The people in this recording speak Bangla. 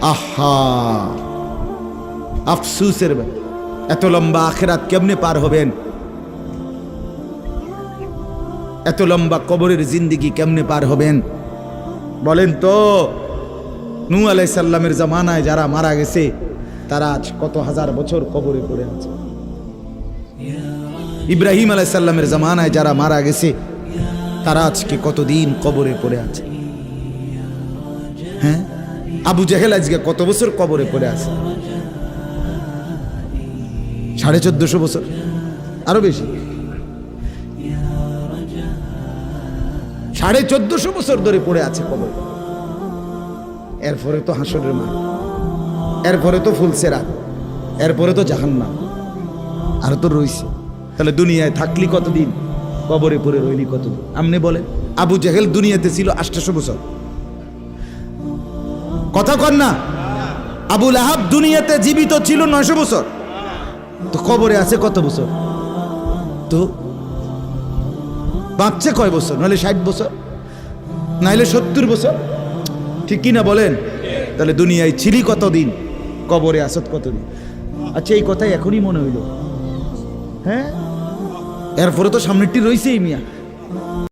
আহা, আফসুসের এত লম্বা আখিরাত কেমনে পার হবেন, এত লম্বা কবরের জিন্দেগি কেমনে পার হবেন বলেন তো। নূহ আলাইহিস সালামের জামানায় যারা মারা গেছে তারা আজ কত হাজার বছর কবরে পড়ে আছে। ইব্রাহিম আলাইহিস সালামের জামানায় যারা মারা গেছে তারা আজকে কতদিন কবরে পড়ে আছে। হ্যাঁ, আবু জেহেল আজকে কত বছর কবরে পড়ে আছে? 1450 বছর, আরো বেশি, 1450 বছর ধরে পড়ে আছে কবরে। এরপরে তো হাসরের মাঠ, এরপরে তো ফুলসেরাত, এরপরে তো জাহান্নাম, আর তো রইছে। তাহলে দুনিয়ায় থাকলি কতদিন, কবরে পড়ে রইলি কতদিন? আপনি বলেন। আবু জেহেল দুনিয়াতে ছিল 800 বছর, কথা কন না। আবু লাহাব দুনিয়াতে জীবিত ছিল 900 বছর, তো কবরে আছে কত বছর? তো বাঁচছে কয় বছর? নাহলে 60 বছর, নাহলে 70 বছর, ঠিক কিনা বলেন? তাহলে দুনিয়ায় ছিলি কতদিন, কবরে আসত কতদিন? আচ্ছা, এই কথাই এখনই মনে হইল। হ্যাঁ, এরপরে তো সামনেরটি রয়েছেই মিয়া।